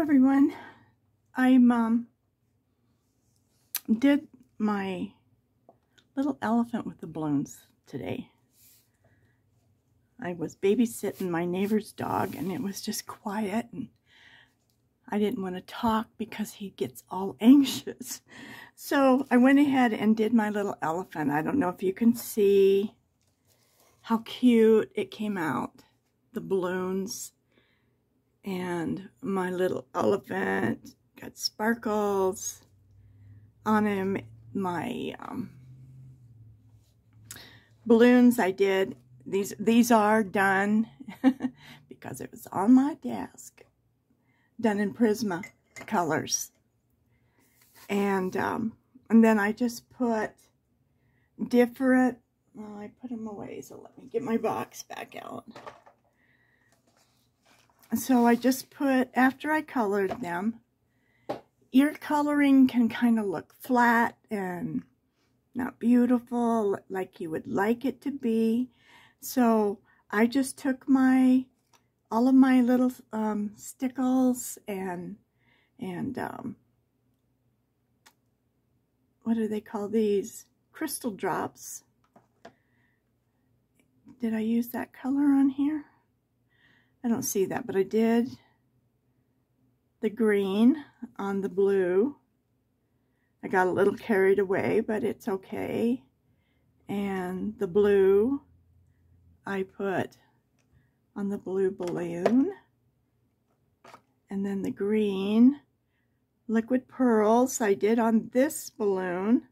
everyone. I did my little elephant with the balloons today. I was babysitting my neighbor's dog and it was just quiet and I didn't want to talk because he gets all anxious. So I went ahead and did my little elephant. I don't know if you can see how cute it came out, the balloons. And my little elephant got sparkles on him. My balloons I did, these are done because it was on my desk, done in Prisma colors. And then I just put different, well, I put them away, so let me get my box back out. So I just put, after I colored them, ear coloring can kind of look flat and not beautiful like you would like it to be. So I just took all of my little stickles and what do they call these? Crystal drops. Did I use that color on here? I don't see that, but I did the green on the blue. I got a little carried away, but it's okay. And the blue I put on the blue balloon. And then the green liquid pearls I did on this balloon.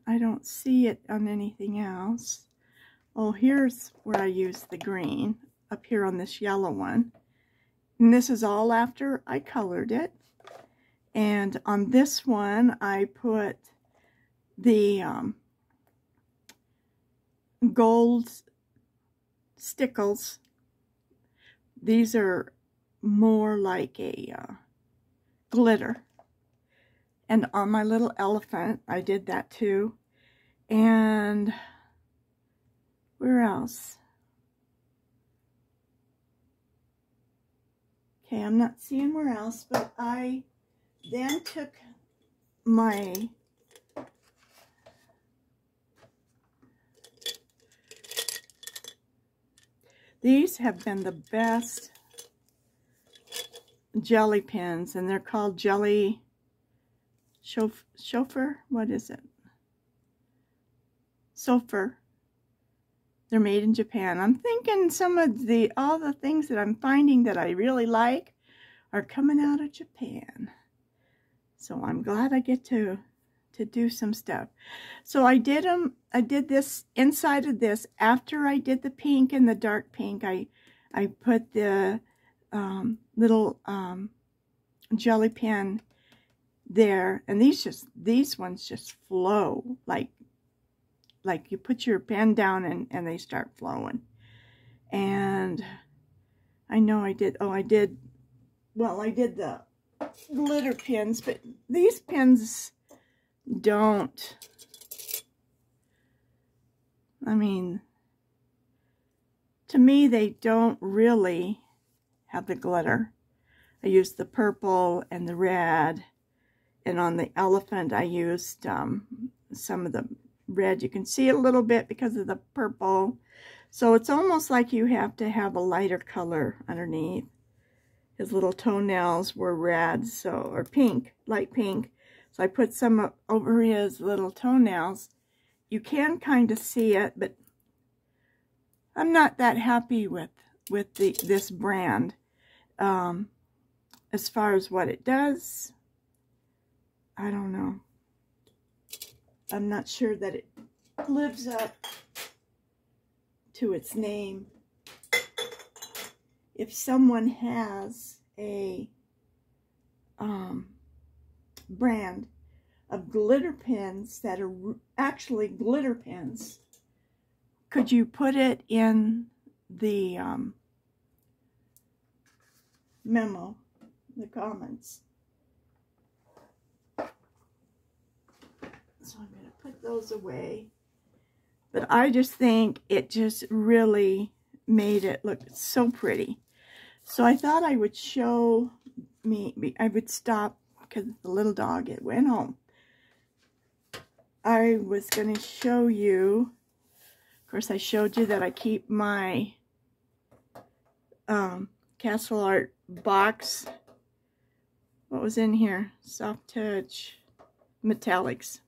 I don't see it on anything else. Oh, here's where I used the green, up here on this yellow one. And this is all after I colored it. And on this one, I put the gold stickles. These are more like a glitter. And on my little elephant, I did that too. And where else? Okay, I'm not seeing where else, but I then took my these have been the best jelly pins, and they're called Jelly Chauffeur. What is it? Chauffeur. They're made in Japan. I'm thinking some of all the things that I'm finding that I really like are coming out of Japan. So I'm glad I get to do some stuff. So I did this inside of this after I did the pink and the dark pink. I put the little jelly pen there, and these ones just flow like you put your pen down and they start flowing. And I know I did the glitter pins, but these pins don't, I mean, to me they don't really have the glitter. I used the purple and the red, and on the elephant I used some of the red. You can see it a little bit because of the purple. So it's almost like you have to have a lighter color underneath. His little toenails were red, or pink, light pink. So I put some over his little toenails. You can kind of see it, but I'm not that happy with this brand. As far as what it does, I don't know. I'm not sure that it lives up to its name. If someone has a brand of glitter pens that are actually glitter pens, could you put it in the memo, the comments? So I'm going to put those away. But I just think it just really made it look so pretty. So I thought I would I would stop because the little dog, it went home. I was going to show you, of course I showed you that I keep my Castle Art box. What was in here? Soft Touch Metallics.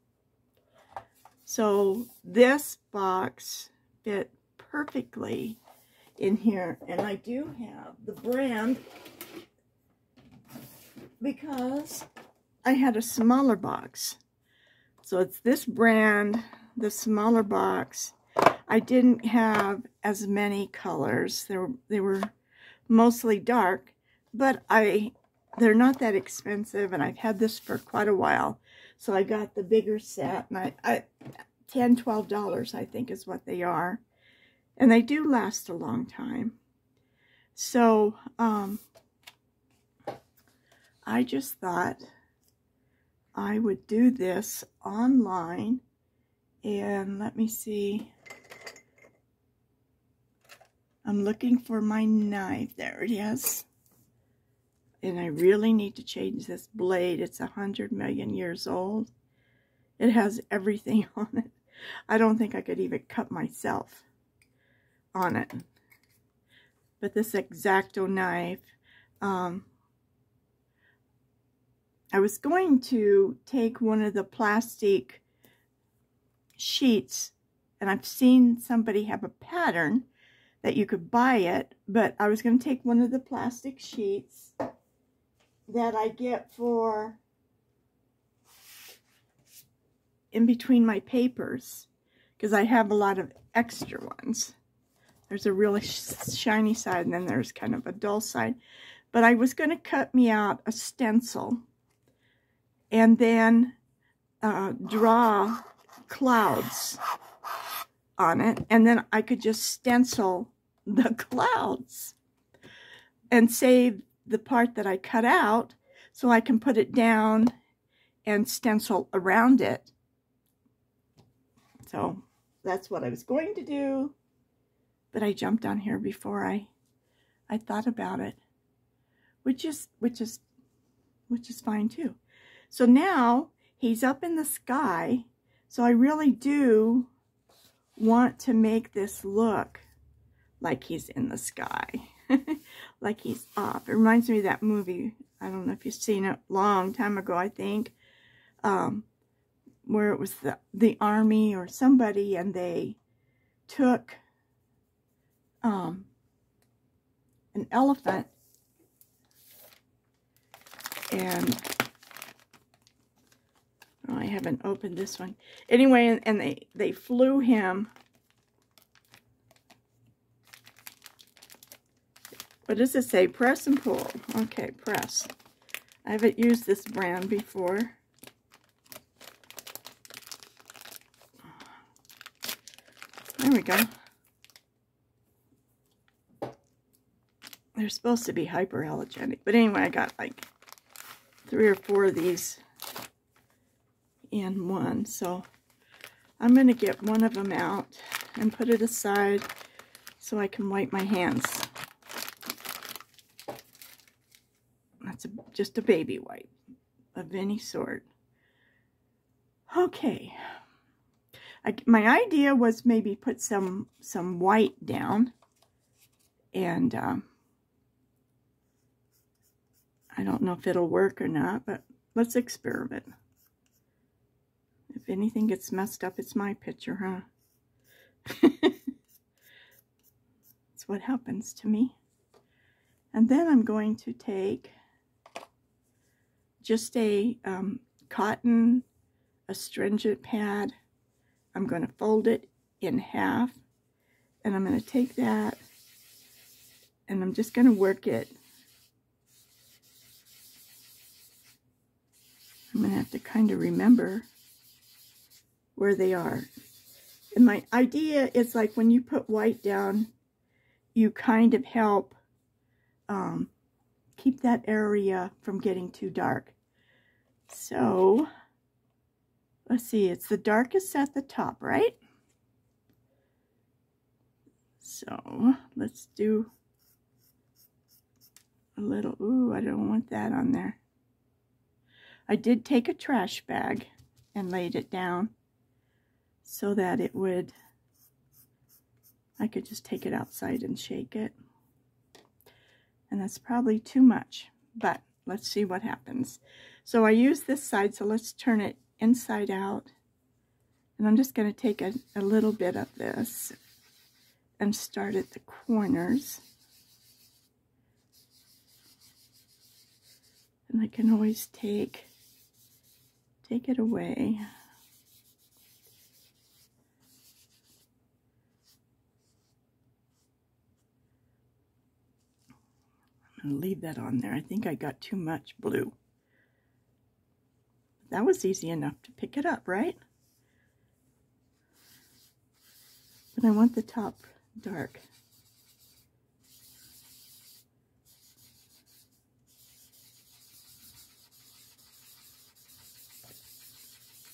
So this box fit perfectly in here, and I do have the brand because I had a smaller box. So it's this brand, the smaller box. I didn't have as many colors. They were mostly dark, but they're not that expensive, and I've had this for quite a while. So I got the bigger set, and I $10, $12 I think is what they are. And they do last a long time. So, I just thought I would do this online. And let me see. I'm looking for my knife. There it is. And I really need to change this blade. It's 100 million years old. It has everything on it. I don't think I could even cut myself on it. But this X-Acto knife, I was going to take one of the plastic sheets, and I've seen somebody have a pattern that you could buy it, but I was going to take one of the plastic sheets that I get for in between my papers, because I have a lot of extra ones. There's a really shiny side, and then there's kind of a dull side. But I was going to cut me out a stencil and then draw clouds on it. And then I could just stencil the clouds and save the part that I cut out so I can put it down and stencil around it. So that's what I was going to do. But I jumped on here before I thought about it, which is fine too. So now he's up in the sky. So I really do want to make this look like he's in the sky, like he's up. It reminds me of that movie. I don't know if you've seen it, long time ago, I think, where it was the army or somebody, and they took an elephant, and oh, I haven't opened this one. Anyway, and they flew him. What does it say? Press and pull. Okay, press. I haven't used this brand before. There we go. They're supposed to be hyperallergenic. But anyway, I got like 3 or 4 of these in one. So I'm going to get one of them out and put it aside so I can wipe my hands. That's just a baby wipe of any sort. Okay. My idea was maybe put some white down, and I don't know if it'll work or not, but let's experiment. If anything gets messed up, it's my picture, huh? That's what happens to me. And then I'm going to take just a cotton astringent pad. I'm going to fold it in half, and I'm going to take that, and I'm just going to work it. I'm going to have to kind of remember where they are. And my idea is, like, when you put white down, you kind of help keep that area from getting too dark. So let's see, it's the darkest at the top, right? So let's do a little, ooh, I don't want that on there. I did take a trash bag and laid it down so that it would, I could just take it outside and shake it. And that's probably too much, but let's see what happens. So I use this side, so let's turn it inside out. And I'm just going to take a little bit of this and start at the corners. And I can always take it away. I'm going to leave that on there. I think I got too much blue. That was easy enough to pick it up, right? But I want the top dark.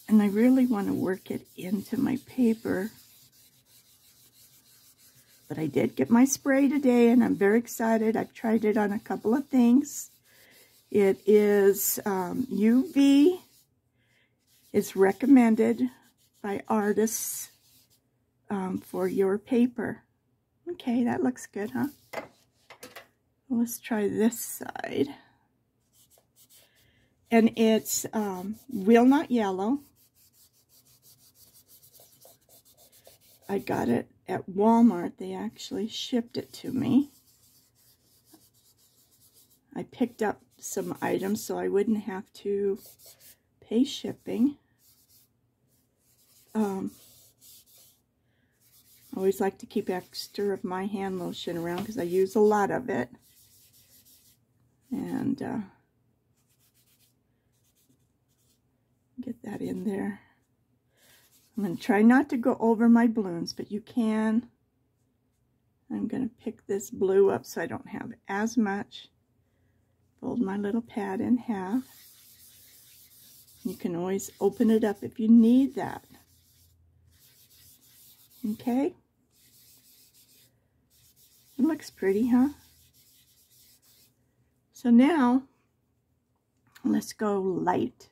And I really want to work it into my paper. But I did get my spray today, and I'm very excited. I've tried it on a couple of things. It is UV. It's recommended by artists for your paper. Okay, that looks good, huh? Let's try this side. And it's Will Not Yellow. I got it at Walmart. They actually shipped it to me. I picked up some items so I wouldn't have to pay shipping. I always like to keep extra of my hand lotion around because I use a lot of it. And get that in there. I'm going to try not to go over my balloons, but you can. I'm going to pick this blue up so I don't have as much. Fold my little pad in half. You can always open it up if you need that. Okay? It looks pretty, huh? So now, let's go light.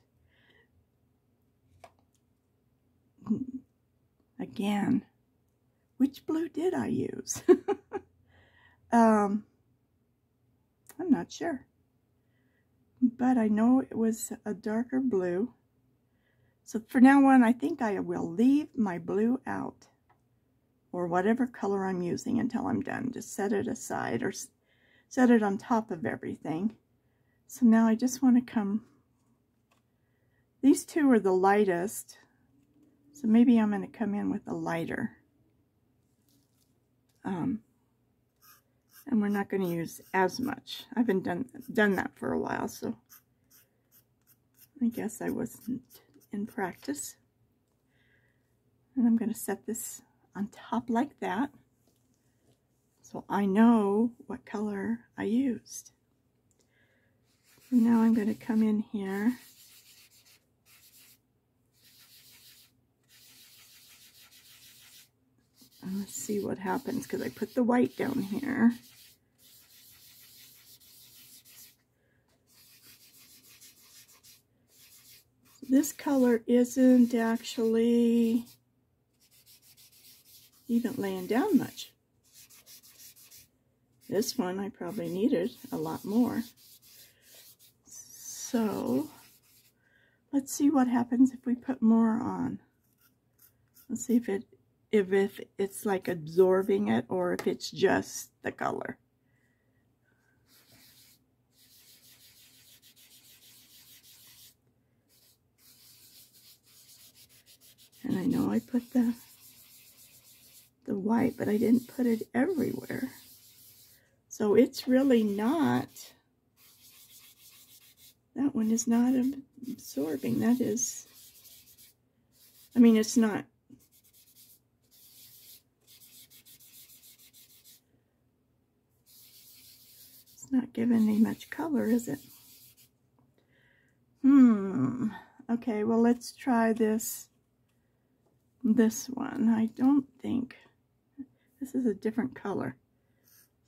Again, which blue did I use? I'm not sure. But I know it was a darker blue. So for now on, I think I will leave my blue out, or whatever color I'm using, until I'm done. Just set it aside or set it on top of everything. So now I just want to come, these two are the lightest, so maybe I'm going to come in with a lighter. And we're not going to use as much. I haven't done that for a while, so I guess I wasn't in practice. And I'm going to set this on top like that, so I know what color I used. And now I'm going to come in here and let's see what happens, because I put the white down here. This color isn't actually even laying down much. This one I probably needed a lot more. So let's see what happens if we put more on. Let's see if it's like absorbing it, or if it's just the color. And I know I put the white, but I didn't put it everywhere. So it's really not, that one is not absorbing. That is, I mean, it's not, it's not giving me much color, is it? Okay, well, let's try this one. I don't think, this is a different color.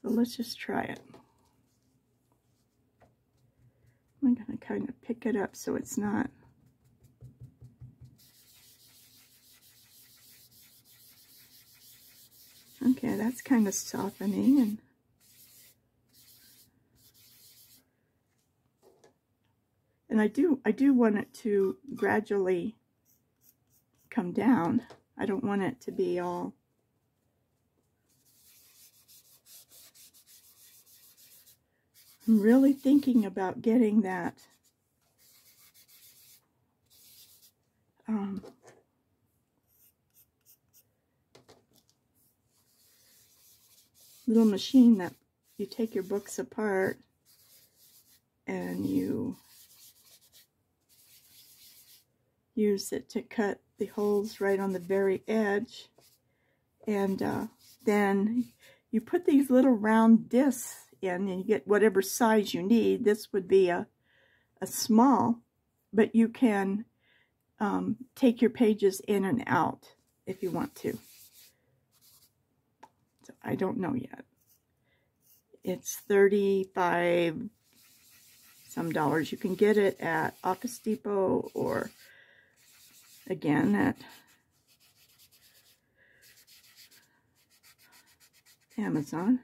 So let's just try it. I'm going to kind of pick it up so it's not. Okay, that's kind of softening, and I do want it to gradually come down. I don't want it to be all. I'm really thinking about getting that little machine that you take your books apart and you use it to cut the holes right on the very edge, and then you put these little round discs in and you get whatever size you need. This would be a small, but you can take your pages in and out if you want to. So I don't know yet. It's 35 some dollars. You can get it at Office Depot or again at Amazon,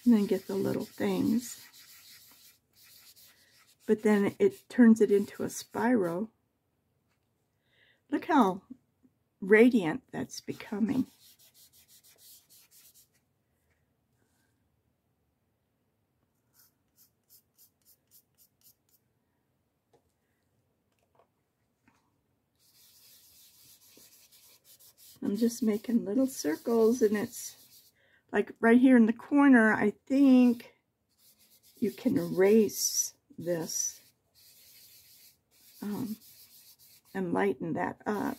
and then get the little things. But then it turns it into a spiral. Look how radiant that's becoming. I'm just making little circles, and it's like right here in the corner. I think you can erase this and lighten that up.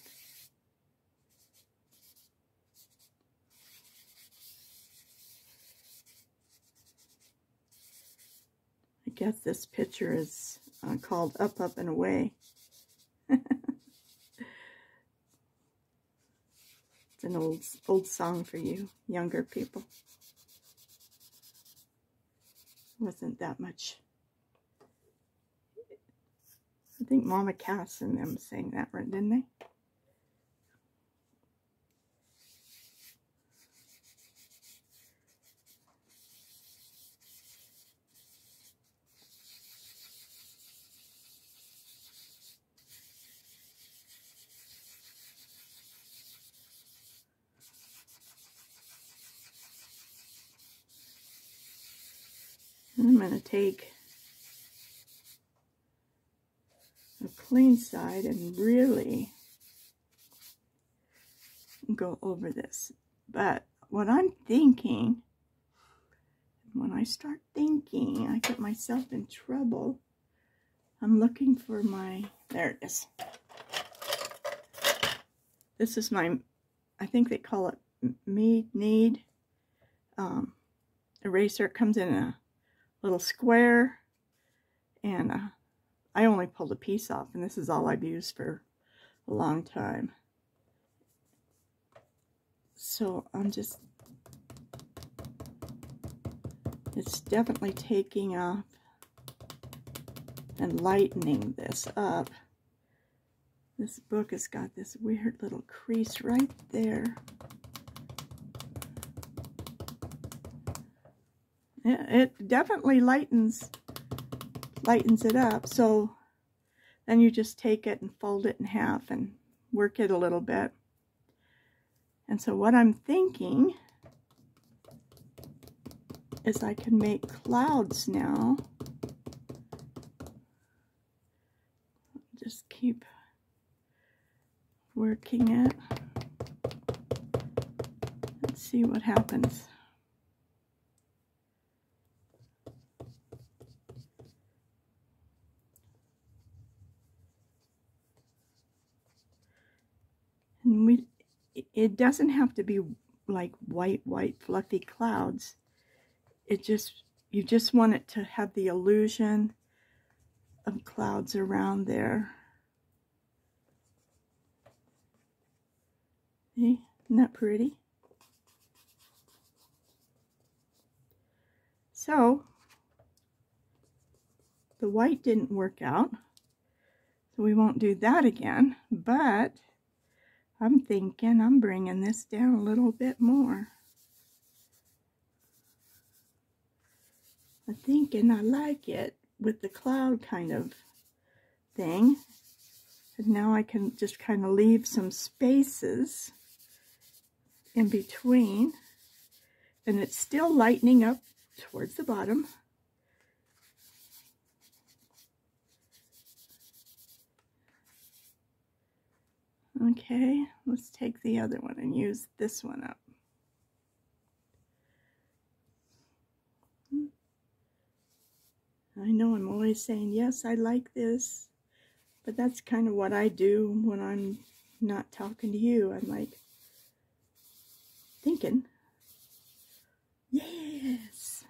I guess this picture is called Up, Up, and Away. It's an old song for you younger people. Wasn't that much. I think Mama Cass and them sang that one, didn't they? And I'm going to take a clean side and really go over this. But what I'm thinking, when I start thinking, I get myself in trouble. I'm looking for my, there it is. This is my, I think they call it Need eraser. It comes in a little square, and I only pulled a piece off, and this is all I've used for a long time. So I'm just, it's definitely taking off and lightening this up. This book has got this weird little crease right there. Yeah, it definitely lightens it up. So then you just take it and fold it in half and work it a little bit. And so what I'm thinking is I can make clouds now. Just keep working it. Let's see what happens. And it doesn't have to be like white fluffy clouds. You just want it to have the illusion of clouds around there. See? Isn't that pretty? So the white didn't work out, so we won't do that again, but I'm thinking I'm bringing this down a little bit more. I'm thinking I like it with the cloud kind of thing. And now I can just kind of leave some spaces in between. And it's still lightening up towards the bottom. Okay, let's take the other one and use this one up. I know I'm always saying, yes, I like this. But that's kind of what I do when I'm not talking to you. I'm like thinking, yes,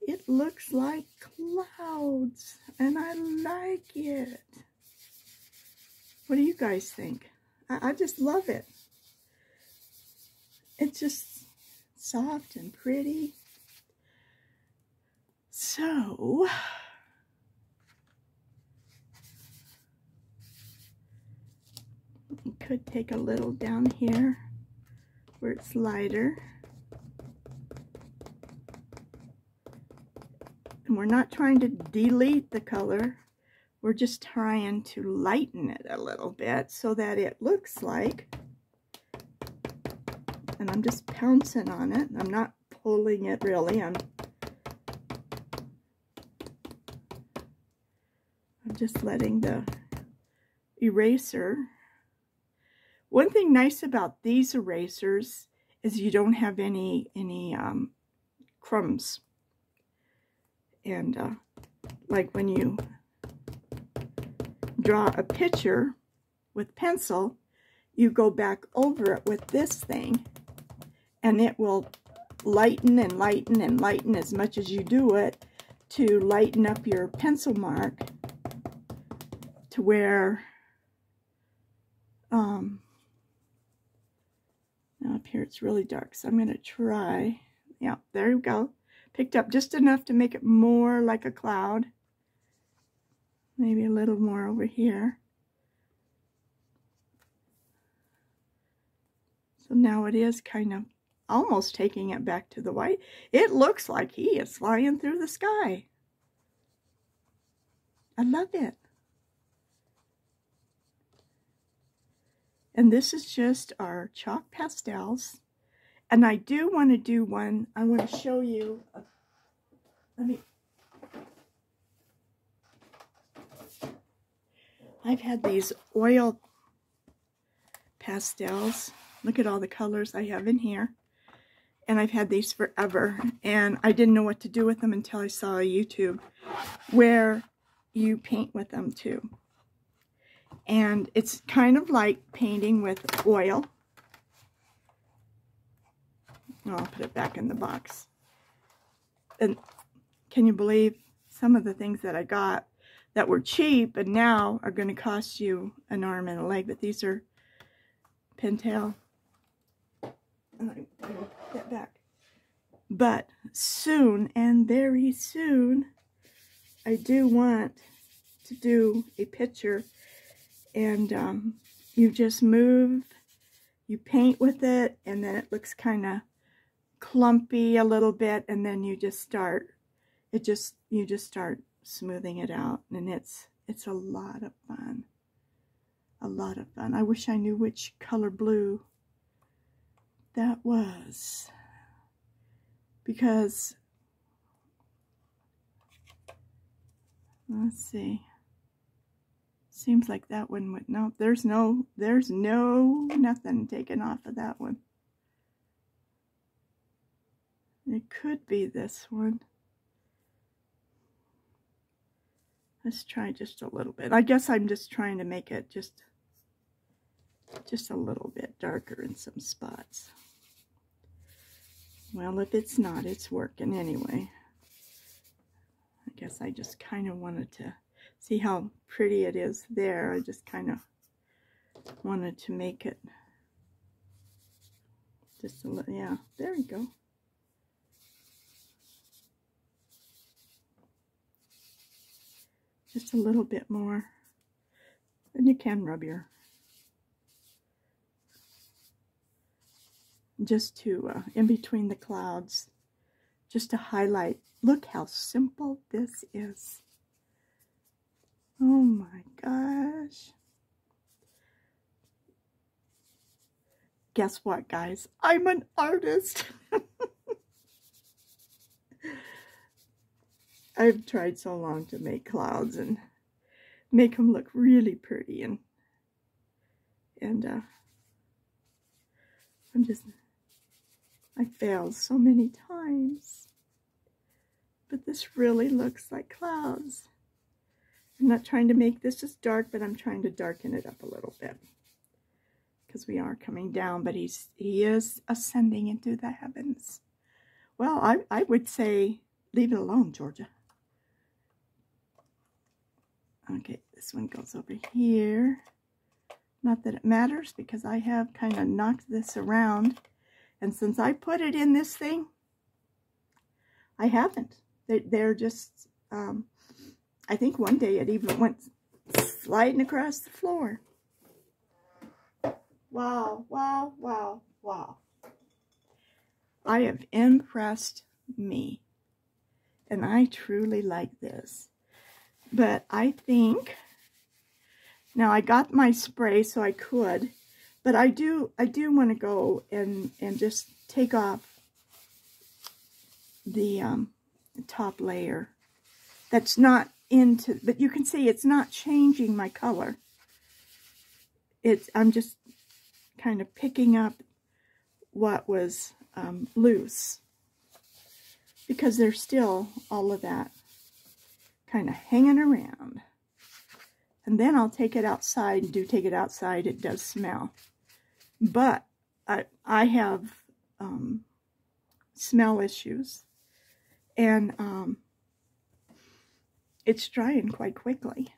it looks like clouds and I like it. What do you guys think? I just love it. It's just soft and pretty. So, you could take a little down here where it's lighter. And we're not trying to delete the color. We're just trying to lighten it a little bit so that it looks like, and I'm just pouncing on it. I'm not pulling it really. I'm just letting the eraser. One thing nice about these erasers is you don't have any crumbs. And like when you draw a picture with pencil, you go back over it with this thing, and it will lighten and lighten and lighten as much as you do it to lighten up your pencil mark to where now up here it's really dark, so I'm going to try. Yeah, there you go. Picked up just enough to make it more like a cloud. Maybe a little more over here. So now it is kind of almost taking it back to the white. It looks like he is flying through the sky. I love it. And this is just our chalk pastels. And I do want to do one. I want to show you. I've had these oil pastels. Look at all the colors I have in here. And I've had these forever. And I didn't know what to do with them until I saw a YouTube where you paint with them too. And it's kind of like painting with oil. I'll put it back in the box. And can you believe some of the things that I got that were cheap and now are going to cost you an arm and a leg? But these are Pentel. And I will put that back. But soon, and very soon, I do want to do a picture. And you just move, you paint with it, and then it looks kind of clumpy a little bit, and then you just start, you just start smoothing it out, and it's a lot of fun. A lot of fun. I wish I knew which color blue that was, because let's see. Seems like that one would, no, there's nothing taken off of that one. It could be this one. Let's try just a little bit. I guess I'm just trying to make it just a little bit darker in some spots. Well, if it's not, it's working anyway. I guess I just kind of wanted to see how pretty it is there. I just kind of wanted to make it just a little, yeah, there we go. just a little bit more. And you can rub your, just to, in between the clouds, just to highlight. Look how simple this is. Oh my gosh. Guess what, guys? I'm an artist. I've tried so long to make clouds and make them look really pretty, and I failed so many times. But this really looks like clouds. I'm not trying to make this as dark, but I'm trying to darken it up a little bit, because we are coming down, but he is ascending into the heavens. Well, I would say leave it alone, Georgia. Okay, this one goes over here. Not that it matters, because I have kind of knocked this around. And since I put it in this thing, I haven't. They're just, I think one day it even went sliding across the floor. Wow, wow, wow, wow. I have impressed me. And I truly like this. But I think, now I got my spray so I could, but I do want to go and just take off the top layer. That's not into, but you can see it's not changing my color. I'm just kind of picking up what was loose, because there's still all of that kind of hanging around. And then I'll take it outside. Take it outside. It does smell. But I have smell issues. And it's drying quite quickly.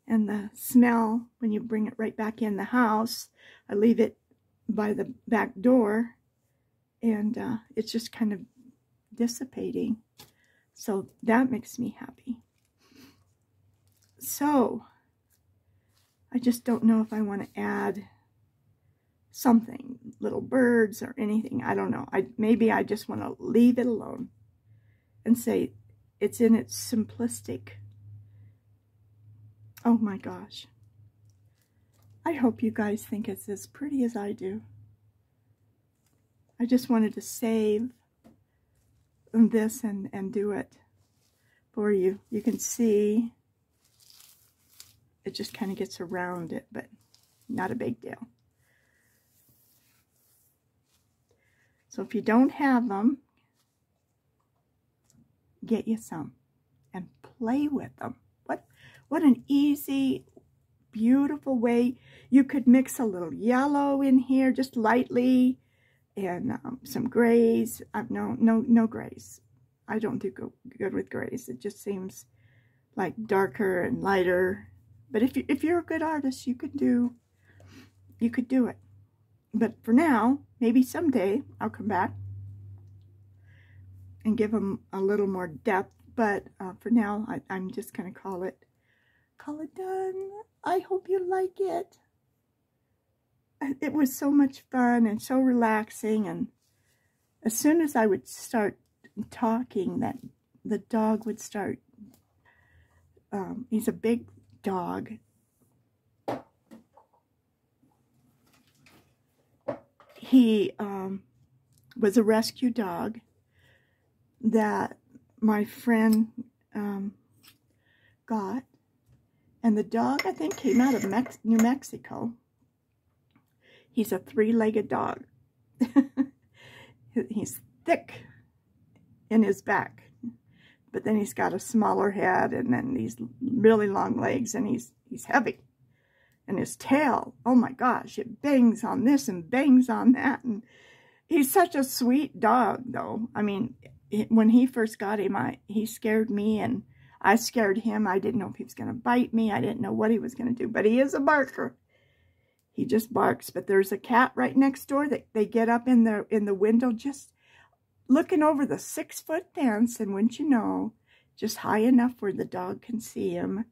And the smell, when you bring it right back in the house, I leave it by the back door, and it's just kind of dissipating. So that makes me happy. So I just don't know if I want to add something, little birds or anything. I don't know. Maybe I just want to leave it alone and say it's in its simplistic. Oh my gosh. I hope you guys think it's as pretty as I do. I just wanted to save this and do it for you. You can see it just kind of gets around it, but not a big deal. So if you don't have them, get you some and play with them. What an easy, beautiful way. You could mix a little yellow in here just lightly, and some grays. No grays. I don't do good with grays. It just seems like darker and lighter. But if you're a good artist, you could do it. But for now, maybe someday I'll come back and give them a little more depth. But for now, I'm just gonna call it done. I hope you like it. It was so much fun and so relaxing, and as soon as I would start talking, that the dog would start, he's a big dog. He was a rescue dog that my friend got, and the dog, I think, came out of New Mexico. He's a three-legged dog. He's thick in his back, but then he's got a smaller head, and then these really long legs, and he's heavy. And his tail, oh my gosh, it bangs on this and bangs on that. And he's such a sweet dog, though. I mean, when he first got him, he scared me, and I scared him. I didn't know if he was going to bite me. I didn't know what he was going to do, but he is a barker. He just barks. But there's a cat right next door that they get up in the window, just looking over the 6-foot fence, and wouldn't you know, just high enough where the dog can see him.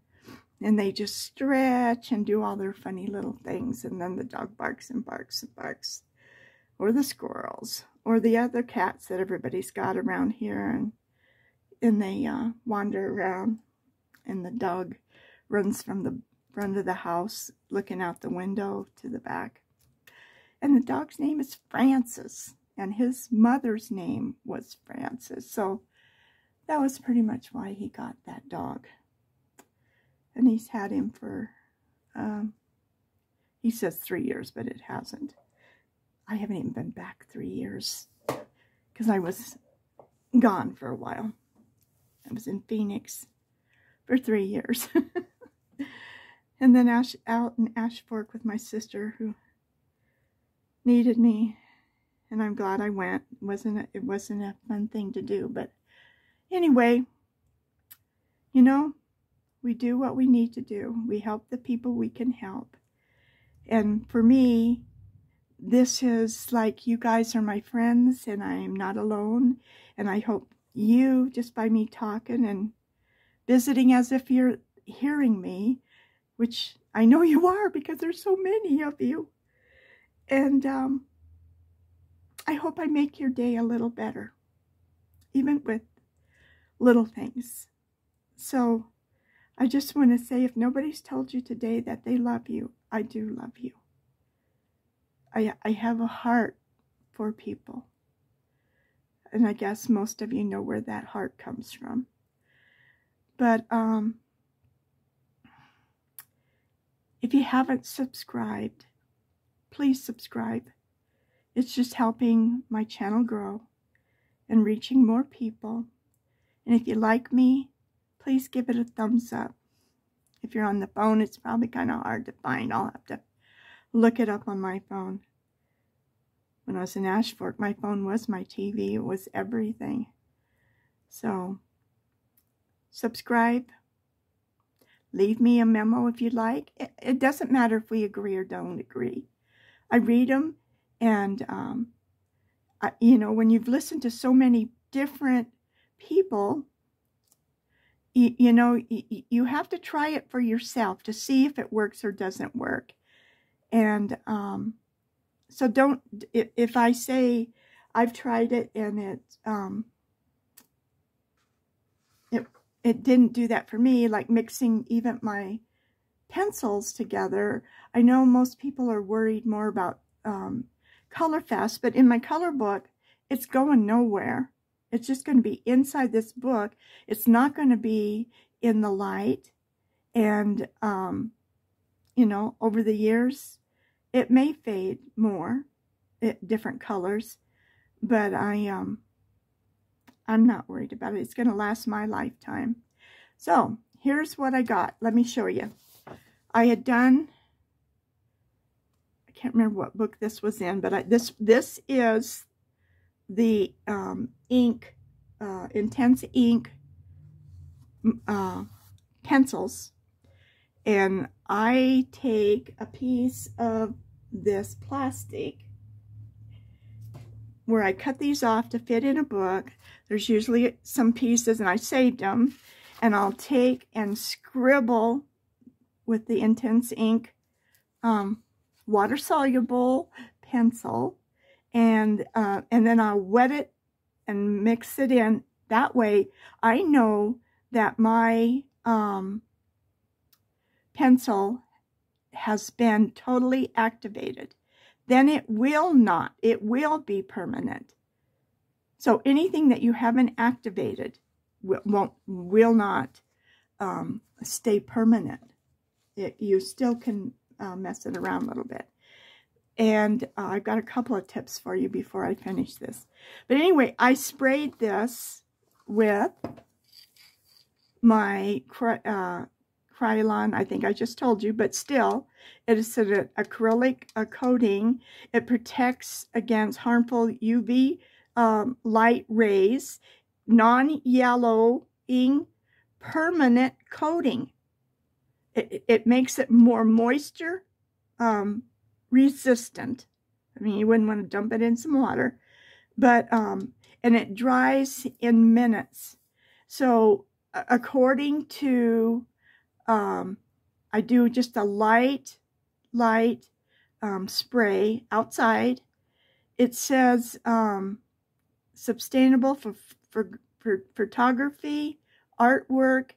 And they just stretch and do all their funny little things. And then the dog barks and barks and barks. Or the squirrels. Or the other cats that everybody's got around here. And they wander around. And the dog runs from the front of the house, looking out the window to the back. And the dog's name is Francis. And his mother's name was Francis. So that was pretty much why he got that dog. And he's had him for, he says 3 years, but it hasn't. I haven't even been back 3 years because I was gone for a while. I was in Phoenix for 3 years. And then out in Ash Fork with my sister who needed me. And I'm glad I went. It wasn't a fun thing to do. But anyway, you know, we do what we need to do. We help the people we can help. And for me, this is like you guys are my friends and I am not alone. And I hope you, just by me talking and visiting as if you're hearing me, which I know you are because there's so many of you. And I hope I make your day a little better, even with little things. So I just want to say, if nobody's told you today that they love you, I do love you. I have a heart for people. And I guess most of you know where that heart comes from. But if you haven't subscribed, please subscribe. It's just helping my channel grow and reaching more people. And if you like me, please give it a thumbs up. If you're on the phone, it's probably kind of hard to find. I'll have to look it up on my phone. When I was in Ash Fork, my phone was my TV. It was everything. So, subscribe. Leave me a memo if you'd like. It doesn't matter if we agree or don't agree. I read them, and, you know, when you've listened to so many different people, you know, you have to try it for yourself to see if it works or doesn't work. And so don't, if I say I've tried it and it didn't do that for me, like mixing even my pencils together. I know most people are worried more about Color Fast, but in my color book, it's going nowhere. It's just going to be inside this book. It's not going to be in the light. And, you know, over the years, it may fade more, different colors, but I'm not worried about it. It's going to last my lifetime. So here's what I got. Let me show you. I had done, I can't remember what book this was in, but this is the ink, intense ink pencils. And I take a piece of this plastic where I cut these off to fit in a book. There's usually some pieces, and I saved them. And I'll take and scribble with the intense ink water-soluble pencil. And then I'll wet it and mix it in. That way, I know that my pencil has been totally activated. Then it will be permanent. So anything that you haven't activated will not stay permanent. You still can mess it around a little bit. And I've got a couple of tips for you before I finish this. But anyway, I sprayed this with my Krylon, I think I just told you, but still, it is an acrylic coating. It protects against harmful UV light rays, non-yellowing, permanent coating. It makes it more moisture resistant. I mean, you wouldn't want to dump it in some water, but and it dries in minutes. So according to, I do just a light spray outside. It says sustainable for photography, artwork,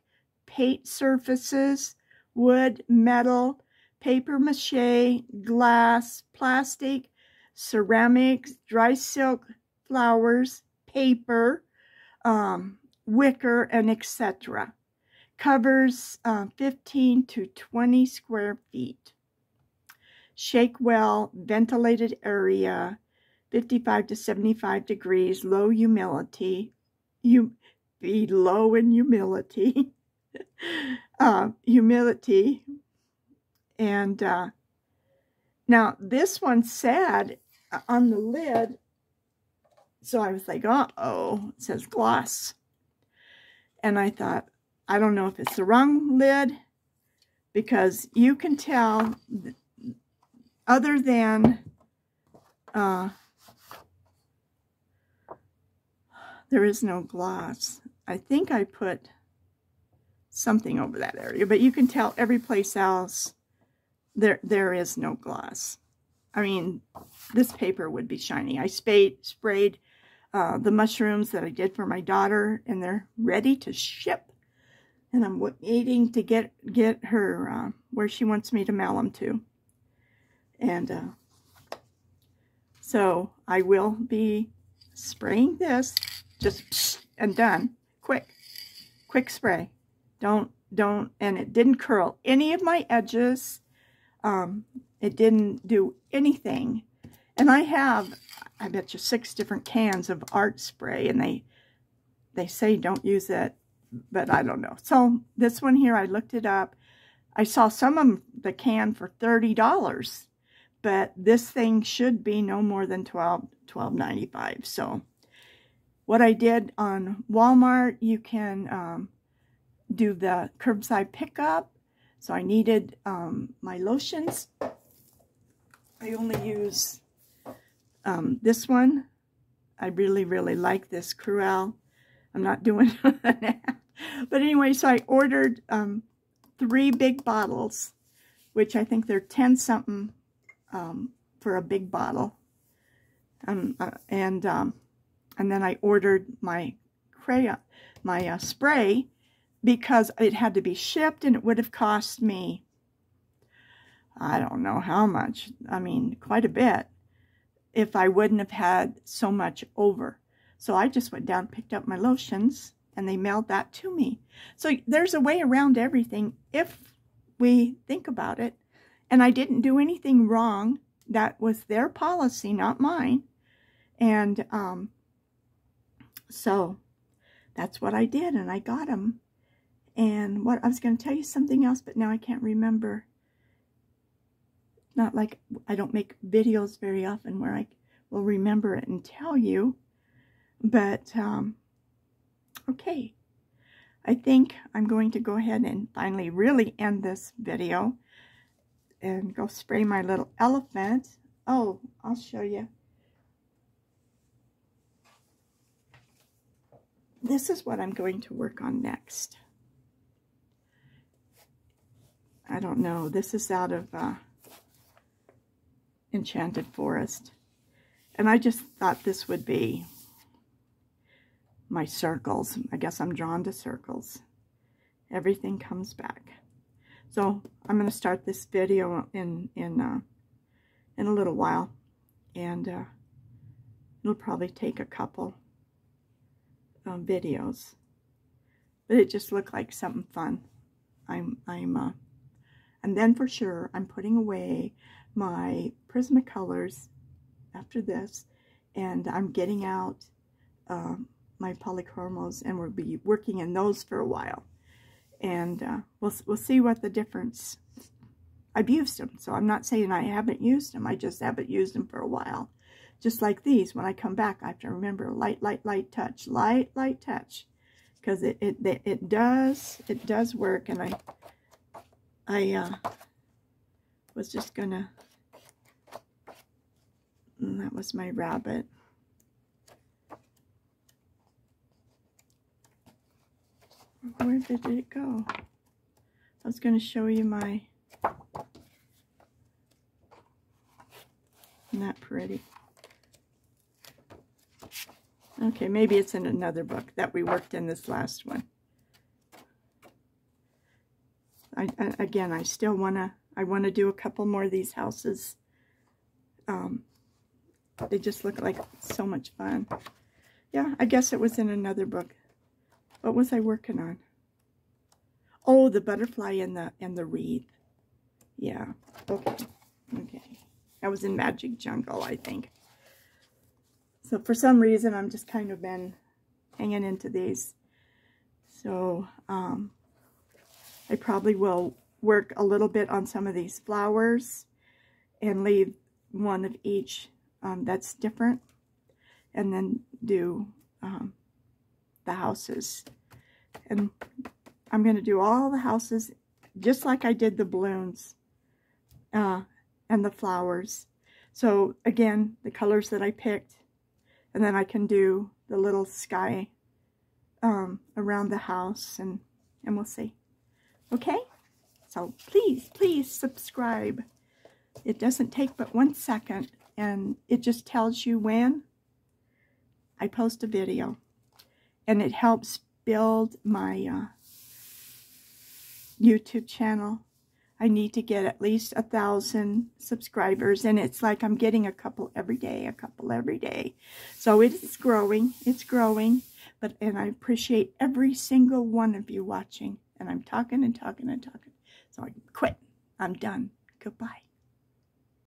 paint surfaces, wood, metal, paper mache, glass, plastic, ceramics, dry silk, flowers, paper, wicker, and etc. Covers 15 to 20 square feet. Shake well, ventilated area, 55 to 75 degrees, low humidity, be low in humidity, and now this one said on the lid, so I was like, uh-oh, it says gloss, and I thought, I don't know if it's the wrong lid, because you can tell, other than there is no gloss. I think I put something over that area, but you can tell every place else there is no gloss. I mean, this paper would be shiny. I sprayed the mushrooms that I did for my daughter, and they're ready to ship. And I'm waiting to get her where she wants me to mail them to. And so I will be spraying this, just and done. Quick spray. Don't, and it didn't curl any of my edges. It didn't do anything. And I have, I bet you, 6 different cans of art spray, and they say don't use it, but I don't know. So this one here, I looked it up. I saw some of the can for $30, but this thing should be no more than $12.95. So what I did on Walmart, you can do the curbside pickup. So I needed my lotions. I only use this one. I really like this Cruel. I'm not doing that. But anyway, so I ordered 3 big bottles, which I think they're 10 something for a big bottle. And then I ordered my spray, because it had to be shipped, and it would have cost me, I don't know how much. I mean, quite a bit, if I wouldn't have had so much over. So I just went down and picked up my lotions, and they mailed that to me. So there's a way around everything if we think about it. And I didn't do anything wrong. That was their policy, not mine. And so that's what I did, and I got them. And what I was going to tell you something else, but now I can't remember. Not like I don't make videos very often where I will remember it and tell you. But, okay. I think I'm going to go ahead and finally really end this video and go spray my little elephant. Oh, I'll show you. This is what I'm going to work on next. I don't know. This is out of Enchanted Forest. And I just thought this would be my circles. I guess I'm drawn to circles. Everything comes back. So I'm going to start this video in a little while. And it'll probably take a couple videos. But it just looked like something fun. And then for sure, I'm putting away my Prismacolors after this, and I'm getting out my polychromos, and we'll be working in those for a while. And we'll see what the difference. I've used them, so I'm not saying I haven't used them. I just haven't used them for a while. Just like these, when I come back, I have to remember light touch, light touch, because it does work. And I was just gonna, and that was my rabbit. Where did it go? I was going to show you my... Isn't that pretty? Okay, maybe it's in another book that we worked in this last one. Again, I still want to do a couple more of these houses. They just look like so much fun. Yeah, I guess it was in another book. What was I working on? Oh, the butterfly and the wreath. Yeah. Okay. Okay. That was in Magic Jungle, I think. So for some reason, I'm just kind of been hanging into these. So I probably will work a little bit on some of these flowers and leave one of each that's different, and then do the houses. And I'm going to do all the houses just like I did the balloons and the flowers. So again, the colors that I picked, and then I can do the little sky around the house, and we'll see. Okay? So please subscribe. It doesn't take but 1 second, and it just tells you when I post a video. And it helps build my YouTube channel. I need to get at least 1,000 subscribers, and it's like I'm getting a couple every day, So it is growing, it's growing, and I appreciate every single one of you watching. And I'm talking and talking and talking. So I quit. I'm done. Goodbye.